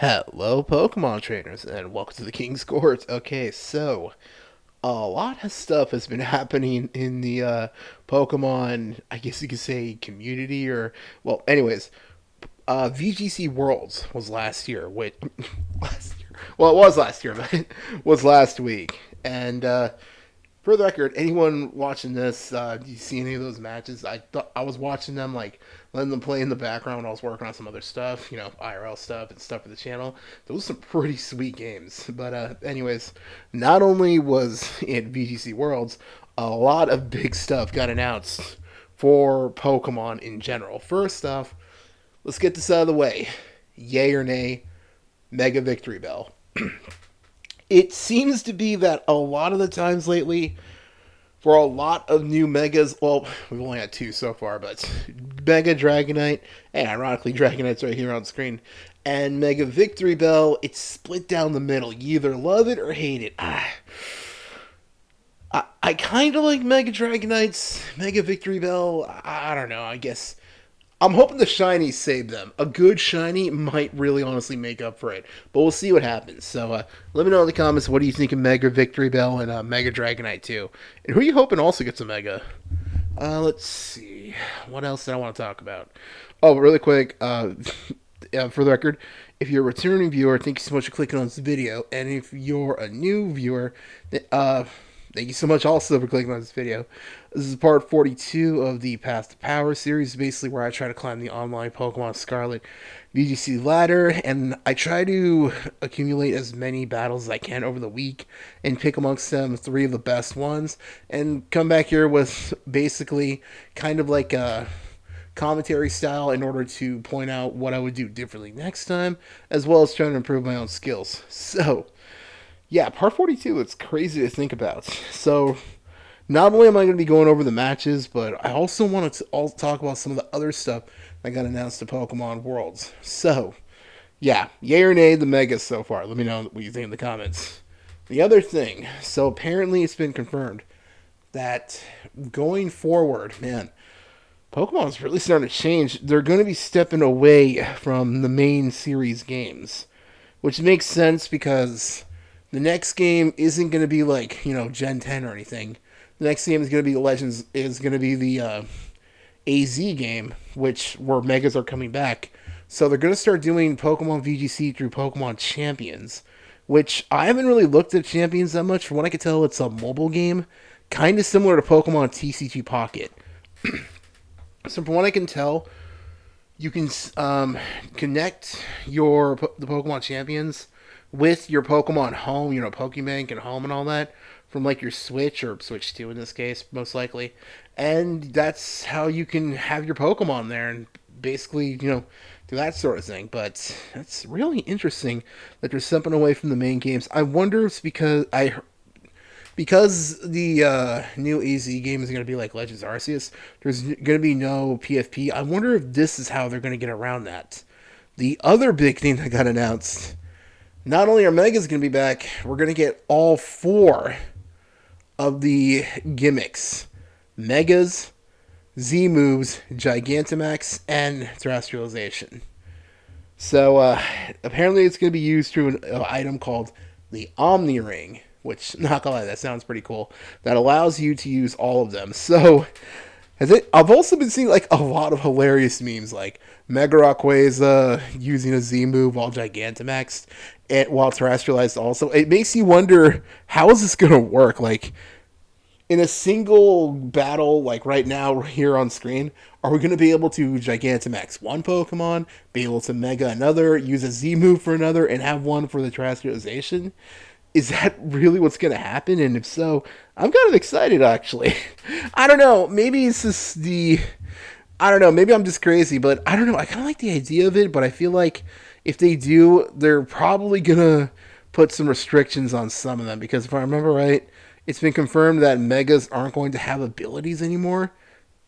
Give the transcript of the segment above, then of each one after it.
Hello, Pokemon trainers, and welcome to the King's Court. Okay, so a lot of stuff has been happening in the Pokemon, I guess you could say, community, or well, anyways, VGC Worlds was last year. Wait, last year? Well, it was last year, but it was last week. And for the record, anyone watching this, do you see any of those matches? I was watching them, like letting them play in the background when I was working on some other stuff, IRL stuff and stuff for the channel. Those were some pretty sweet games. But anyways, not only was it VGC Worlds, a lot of big stuff got announced for Pokemon in general. First off, let's get this out of the way. Yay or nay, Mega Victory Bell. It seems to be that a lot of the times lately, for a lot of new megas, well, we've only had two so far, but Mega Dragonite, and ironically, Dragonite's right here on screen, and Mega Victory Bell, it's split down the middle. You either love it or hate it. I kind of like Mega Dragonite's Mega Victory Bell. I don't know, I guess I'm hoping the shinies save them. A good shiny might really honestly make up for it. But we'll see what happens. So let me know in the comments, what do you think of Mega Victory Bell and Mega Dragonite 2? And who are you hoping also gets a Mega? Let's see. What else did I want to talk about? Oh, really quick. For the record, if you're a returning viewer, thank you so much for clicking on this video. And if you're a new viewer, thank you so much also for clicking on this video. This is part 42 of the Path to Power series, basically where I try to climb the online Pokemon Scarlet VGC ladder, and I try to accumulate as many battles as I can over the week and pick amongst them three of the best ones, and come back here with basically kind of like a commentary style in order to point out what I would do differently next time, as well as trying to improve my own skills. So, yeah, part 42, it's crazy to think about. So, not only am I going to be going over the matches, but I also want to talk about some of the other stuff that got announced to Pokemon Worlds. So, yeah, yay or nay the Megas so far. Let me know what you think in the comments. The other thing, so apparently it's been confirmed that going forward, man, Pokemon's really starting to change. They're going to be stepping away from the main series games, which makes sense because the next game isn't going to be like, Gen 10 or anything. The next game is going to be Legends, is going to be the AZ game, where Megas are coming back. So they're going to start doing Pokemon VGC through Pokemon Champions, which I haven't really looked at Champions that much. From what I can tell, it's a mobile game, kind of similar to Pokemon TCG Pocket. So from what I can tell, you can connect the Pokemon Champions with your Pokemon Home, Pokebank and Home and all that, from like your Switch or Switch 2 in this case, most likely. And that's how you can have your Pokemon there and basically, do that sort of thing. But that's really interesting that they're stepping away from the main games. I wonder if it's because the new AZ game is going to be like Legends Arceus, there's going to be no PFP. I wonder if this is how they're going to get around that. The other big thing that got announced, not only are Megas going to be back, we're going to get all four of the gimmicks. Megas, Z-Moves, Gigantamax, and Terrestrialization. So, apparently it's going to be used through an item called the Omni Ring, which, not gonna lie, that sounds pretty cool. That allows you to use all of them. So, I've also been seeing like a lot of hilarious memes, like Mega Rayquaza using a Z move while Gigantamax, and while Terrestrialized also. It makes you wonder, how is this gonna work? Like, in a single battle, like right now here on screen, are we going to be able to Gigantamax one Pokemon, be able to Mega another, use a Z move for another, and have one for the Terrestrialization? Is that really what's going to happen? And if so, I'm kind of excited, actually. I don't know. Maybe it's just I don't know. Maybe I'm just crazy, but I don't know. I kind of like the idea of it, but I feel like if they do, they're probably going to put some restrictions on some of them. Because if I remember right, it's been confirmed that Megas aren't going to have abilities anymore.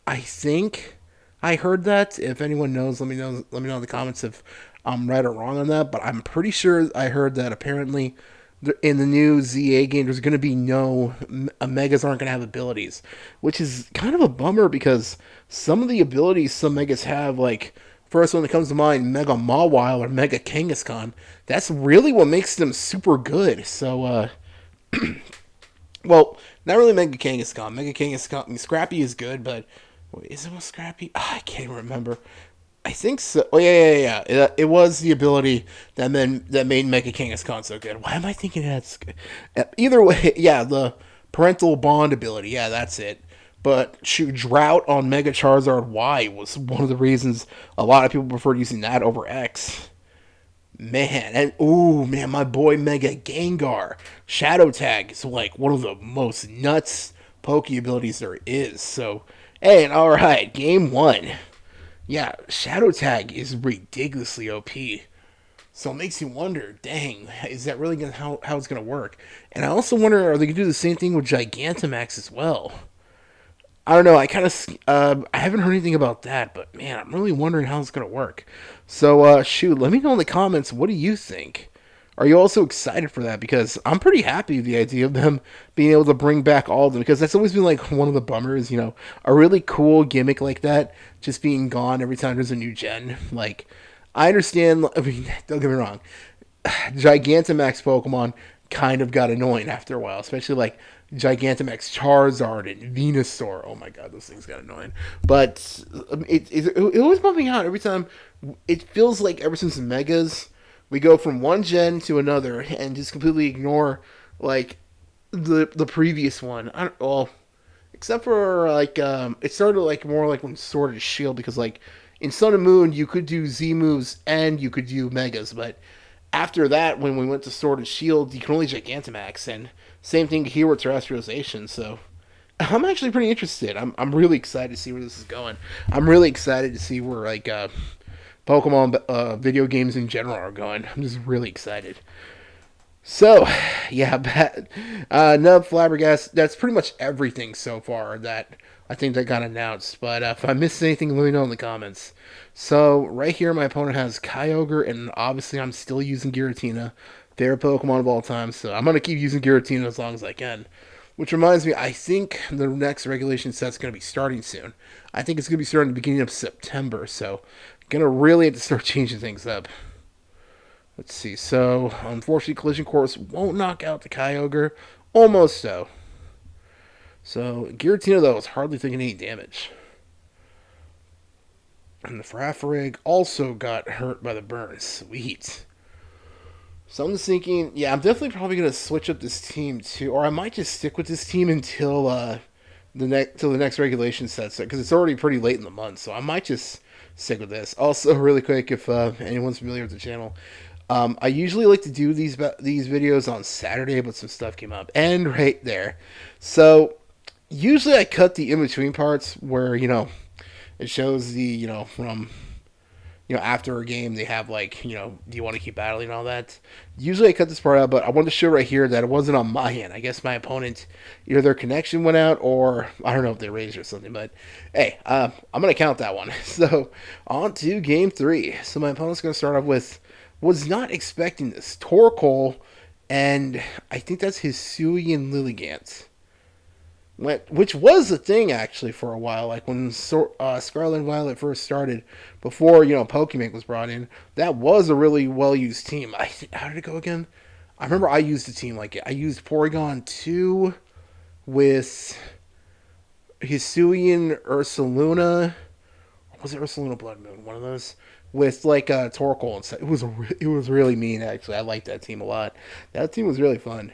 I think I heard that. If anyone knows, let me know. Let me know in the comments if I'm right or wrong on that. But I'm pretty sure I heard that apparently in the new ZA game, there's going to be no Megas aren't going to have abilities, which is kind of a bummer because some of the abilities some Megas have, like First one that comes to mind, Mega Mawile or Mega Kangaskhan. That's really what makes them super good. So, well, not really Mega Kangaskhan. Mega Kangaskhan, I mean, Scrappy is good, but wait, is it what Scrappy? I can't even remember. I think so. Oh yeah. It was the ability that made Mega Kangaskhan so good. Why am I thinking that's either way? Yeah, the parental bond ability. Yeah, that's it. But shoot, Drought on Mega Charizard Y was one of the reasons a lot of people preferred using that over X. Man, and ooh, man, my boy Mega Gengar. Shadow Tag is like one of the most nuts Poke abilities there is. So, hey, alright, game one. Yeah, Shadow Tag is ridiculously OP. So it makes you wonder, dang, is that really gonna how it's gonna work? And I also wonder, are they gonna do the same thing with Gigantamax as well? I don't know. I haven't heard anything about that, but man, I'm really wondering how it's gonna work. So shoot, let me know in the comments. What do you think? Are you also excited for that? Because I'm pretty happy with the idea of them being able to bring back all of them. Because that's always been like one of the bummers, a really cool gimmick like that just being gone every time there's a new gen. Like, I understand. I mean, don't get me wrong. Gigantamax Pokemon kind of got annoying after a while, especially like Gigantamax Charizard and Venusaur. Oh my god, those things got annoying. But it always bummed me out every time. It feels like ever since Megas, we go from one gen to another and just completely ignore like the previous one. I don't, well, except for like it started like more like when Sword and Shield because like in Sun and Moon you could do Z moves and you could do Megas, but after that, when we went to Sword and Shield, you can only Gigantamax, and same thing here with Terrestrialization. So I'm actually pretty interested. I'm really excited to see where this is going. I'm really excited to see where like Pokemon video games in general are going. I'm just really excited. So, yeah, Nub Flabbergast, that's pretty much everything so far that I think that got announced. But if I missed anything, let me know in the comments. So, right here, my opponent has Kyogre, and obviously I'm still using Giratina. Favorite Pokemon of all time, so I'm going to keep using Giratina as long as I can. Which reminds me, I think the next regulation set's going to be starting soon. I think it's going to be starting at the beginning of September, so going to really have to start changing things up. Let's see. So, unfortunately, Collision Course won't knock out the Kyogre. Almost so. So, Giratina, though, is hardly taking any damage. And the Farafrig also got hurt by the burn. Sweet. So I'm just thinking, yeah, I'm definitely probably going to switch up this team, too. Or I might just stick with this team until till the next regulation sets, because it's already pretty late in the month. So I might just stick with this. Also, really quick, if anyone's familiar with the channel, I usually like to do these videos on Saturday, but some stuff came up. And right there. So, usually I cut the in-between parts where, it shows the, from, after a game they have like, do you want to keep battling and all that. Usually I cut this part out, but I wanted to show right here that it wasn't on my end. I guess my opponent, either their connection went out or, I don't know if they raised or something, but hey, I'm going to count that one. So, on to game 3. So my opponent's going to start off with, was not expecting this, Torkoal, and I think that's Hisuian Lilligant. Which was a thing, actually, for a while. Like, when Scarlet and Violet first started, before, Pokemon was brought in, that was a really well-used team. How did it go again? I remember I used a team like it. I used Porygon 2 with Hisuian Ursaluna. Was it Ursaluna Blood Moon? One of those? With, like, Torkoal and stuff. It was really mean, actually. I liked that team a lot. That team was really fun.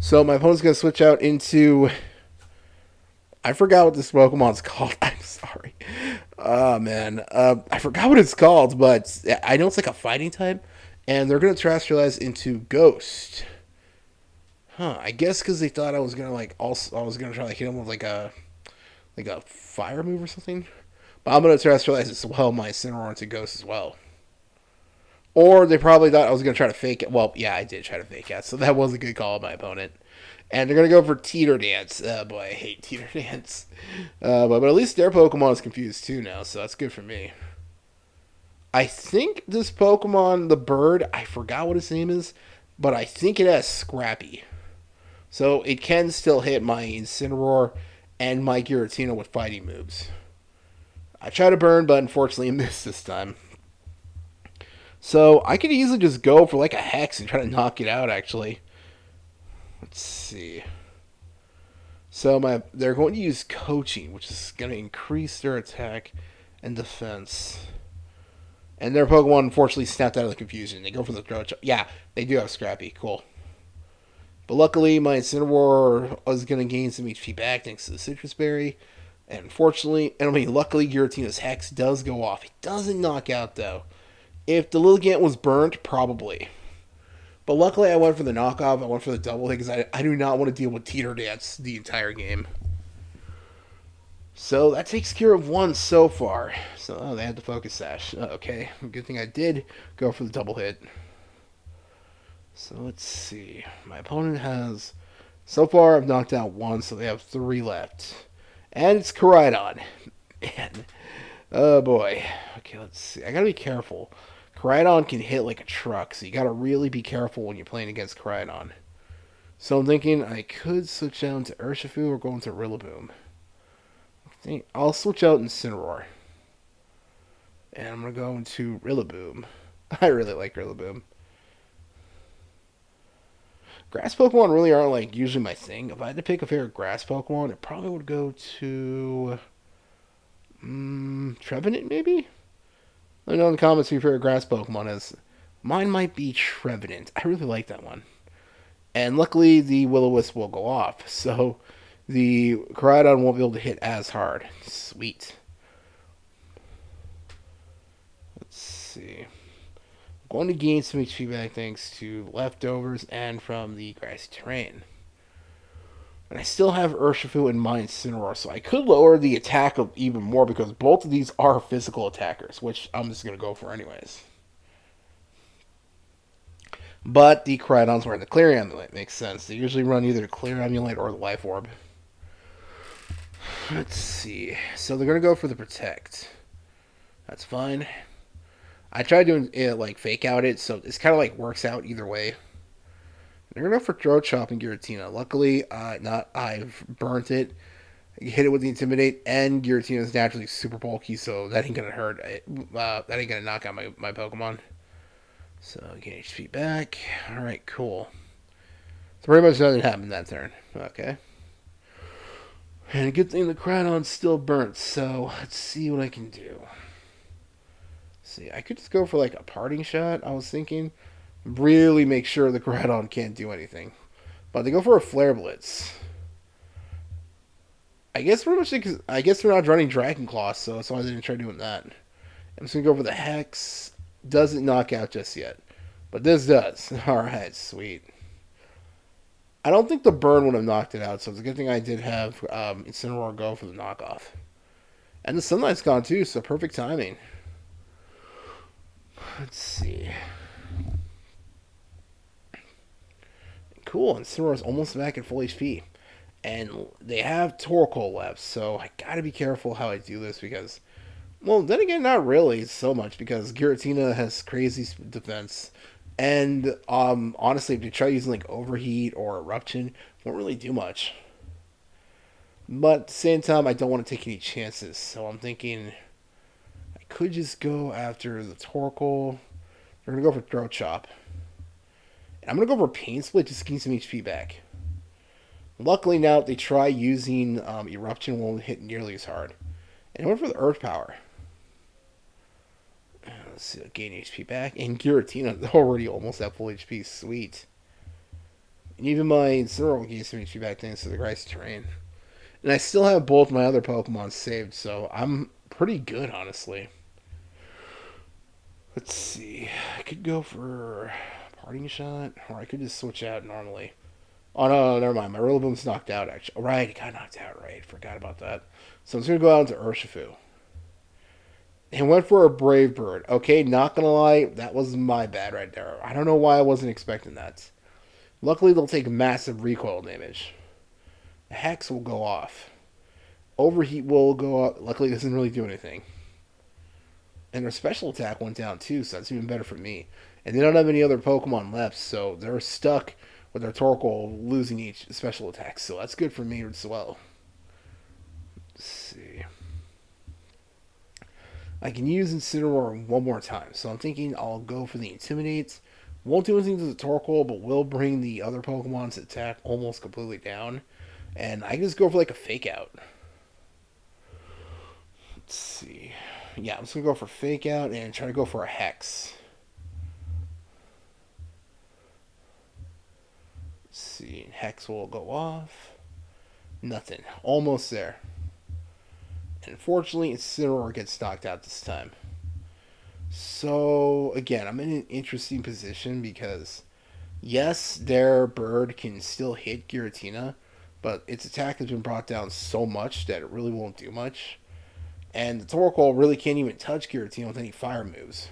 So my opponent's going to switch out into... I forgot what this Pokemon's called. I'm sorry. Oh, man. I forgot what it's called, but I know it's like a fighting type. And they're going to Terrestrialize into Ghost. Huh. I guess because they thought I was going to, like, also... I was going to try to hit him with, like a fire move or something. But I'm going to Terrestrialize as well, my Incineroar into Ghost as well. Or they probably thought I was going to try to fake it. Well, yeah, I did try to fake it. So that was a good call of my opponent. And they're going to go for Teeter Dance. Oh, boy, I hate Teeter Dance. But at least their Pokemon is confused, too, now. So that's good for me. I think this Pokemon, the bird, I forgot what its name is. But I think it has Scrappy. So it can still hit my Incineroar and my Giratina with fighting moves. I tried to burn, but unfortunately missed this time. So I could easily just go for like a hex and try to knock it out, actually. Let's see. So they're going to use coaching, which is going to increase their attack and defense. And their Pokemon unfortunately snapped out of the confusion. They go for the throw. Yeah, they do have Scrappy. Cool. But luckily, my Incineroar was going to gain some HP back thanks to the Citrus Berry. And luckily, Giratina's Hex does go off. It doesn't knock out, though. If the Lilligant was burnt, probably. But luckily, I went for the knockoff. I went for the double hit because I do not want to deal with Teeter Dance the entire game. So that takes care of one so far. So they had the Focus Sash. Okay, good thing I did go for the double hit. So let's see. My opponent has... So far, I've knocked out one, so they have 3 left. And it's Koraidon. Man. Oh boy. Okay, let's see. I gotta be careful. Koraidon can hit like a truck, so you gotta really be careful when you're playing against Koraidon. So I'm thinking I could switch down to Urshifu or go into Rillaboom. I'll switch out Incineroar. And I'm going to go into Rillaboom. I really like Rillaboom. Grass Pokemon really aren't like usually my thing. If I had to pick a favorite grass Pokemon, it probably would go to... Trevenant, maybe? Let me know in the comments who your favorite grass Pokemon is. Mine might be Trevenant. I really like that one. And luckily, the Will-O-Wisp will go off. So the Koraidon won't be able to hit as hard. Sweet. Let's see. I'm going to gain some HP back thanks to leftovers and from the grassy terrain. And I still have Urshifu and my Incineroar, so I could lower the attack even more because both of these are physical attackers, which I'm just going to go for anyways. But the Koraidon's wearing the Clear Amulet. Makes sense. They usually run either the Clear Amulet or the Life Orb. Let's see. So they're going to go for the Protect. That's fine. I tried doing it, like, fake out it, so it's kind of like works out either way. They're going to go for Throat Chop and Giratina. Luckily, I've burnt it. Hit it with the Intimidate, and Giratina is naturally super bulky, so that ain't going to hurt. That ain't going to knock out my Pokemon. So, get HP back. Alright, cool. So pretty much nothing happened that turn. Okay. And a good thing the Koraidon's still burnt, so let's see what I can do. See, I could just go for like a parting shot, I was thinking. Really make sure the Koraidon can't do anything. But they go for a Flare Blitz. I guess pretty much because I guess they're not running Dragon Claw, so that's why I didn't try doing that. I'm just gonna go for the Hex. Doesn't knock out just yet. But this does. Alright, sweet. I don't think the burn would have knocked it out, so it's a good thing I did have Incineroar go for the knockoff. And the Sunlight's gone too, so perfect timing. Let's see. Cool, Incineroar's almost back at full HP. And they have Torkoal left, so I gotta be careful how I do this because... Well, then again, not really so much because Giratina has crazy defense. And honestly, if you try using like Overheat or Eruption, won't really do much. But at the same time, I don't want to take any chances. So I'm thinking I could just go after the Torkoal. We're going to go for Throat Chop. And I'm going to go for Pain Split just to gain some HP back. Luckily now, if they try using Eruption, won't hit nearly as hard. And I went for the Earth Power. Let's see, gain HP back. And Giratina is already almost at full HP. Sweet. And even my Incineroar will gain some HP back thanks to the Grassy Terrain. And I still have both my other Pokemon saved, so I'm pretty good, honestly. Let's see. I could go for Parting Shot, or I could just switch out normally. Oh, no, never mind. My Rillaboom's knocked out, actually. Oh, right, it got knocked out, right. Forgot about that. So I'm just going to go out into Urshifu. And went for a Brave Bird. Okay, not gonna lie, that was my bad right there. I don't know why I wasn't expecting that. Luckily, they'll take massive recoil damage. The Hex will go off. Overheat will go up. Luckily, it doesn't really do anything. And their special attack went down too, so that's even better for me. And they don't have any other Pokemon left, so they're stuck with their Torkoal losing each special attack. So that's good for me as well. Let's see. I can use Incineroar one more time. So I'm thinking I'll go for the Intimidate. Won't do anything to the Torkoal, but will bring the other Pokemon's attack almost completely down. And I can just go for like a Fake Out. Let's see. Yeah, I'm just going to go for Fake Out and try to go for a Hex. Let's see. Hex will go off. Nothing. Almost there. Unfortunately, Incineroar gets knocked out this time. So, again, I'm in an interesting position because, yes, their bird can still hit Giratina, but its attack has been brought down so much that it really won't do much. And the Torkoal really can't even touch Giratina with any fire moves.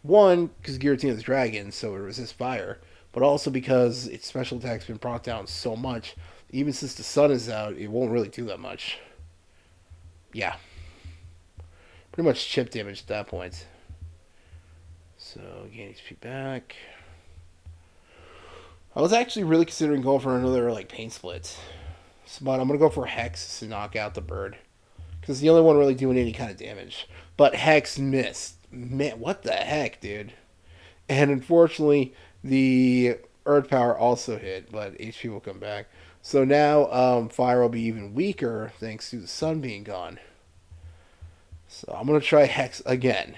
One, because Giratina's dragon, so it resists fire, but also because its special attack's been brought down so much, even since the sun is out, it won't really do that much. Yeah, pretty much chip damage at that point. So, gain HP back. I was actually really considering going for another, like, Pain Split. So, but I'm going to go for Hex to knock out the bird. Because it's the only one really doing any kind of damage. But Hex missed. Man, what the heck, dude? And unfortunately, the Earth Power also hit, but HP will come back. So now Fire will be even weaker thanks to the sun being gone. So I'm going to try Hex again.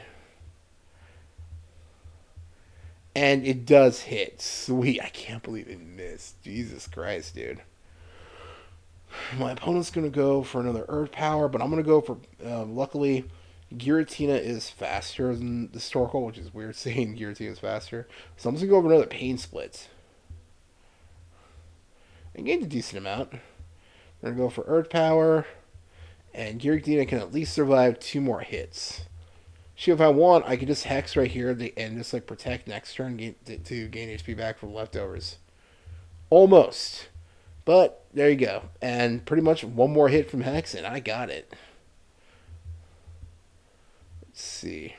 And it does hit. Sweet. I can't believe it missed. Jesus Christ, dude. My opponent's going to go for another Earth Power, but I'm going to go for, luckily, Giratina is faster than the Storkle, which is weird saying Giratina is faster. So I'm just going to go for another Pain Split. And gained a decent amount. We're going to go for Earth Power, and Giratina can at least survive 2 more hits. Shoot, if I want, I could just Hex right here and just like protect next turn to gain HP back from leftovers. Almost. But there you go. And pretty much one more hit from Hex and I got it. Let's see.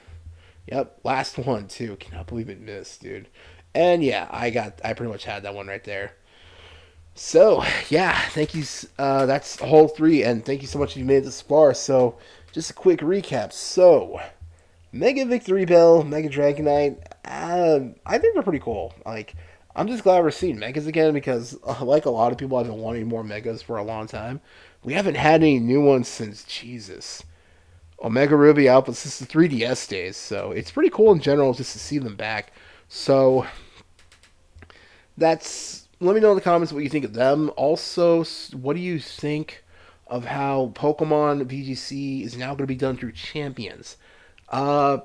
Yep, last one too. Cannot believe it missed, dude. And yeah, I pretty much had that one right there. So, yeah, thank you. That's hole 3, and thank you so much if you made it this far. So, just a quick recap. So, Mega Victory Bell, Mega Dragonite, I think they're pretty cool. Like, I'm just glad we're seeing Megas again because, like a lot of people, I've been wanting more Megas for a long time. We haven't had any new ones since, Jesus, Omega Ruby Alpha since the 3DS days. So, it's pretty cool in general just to see them back. So, let me know in the comments what you think of them. Also, what do you think of how Pokemon VGC is now going to be done through champions? Uh,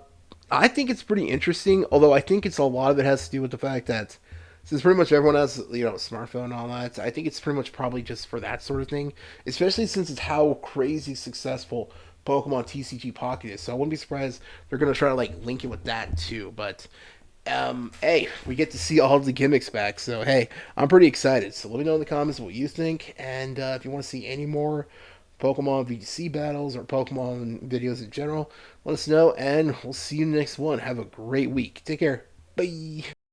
I think it's pretty interesting, although I think it's a lot of it has to do with the fact that since pretty much everyone has, a smartphone and all that, I think it's pretty much probably just for that sort of thing, especially since it's how crazy successful Pokemon TCG Pocket is. So I wouldn't be surprised they're going to try to like link it with that too, but hey, we get to see all the gimmicks back, so hey, I'm pretty excited. So let me know in the comments what you think, and if you want to see any more Pokemon VGC battles or Pokemon videos in general, let us know, and we'll see you next one. Have a great week. Take care. Bye.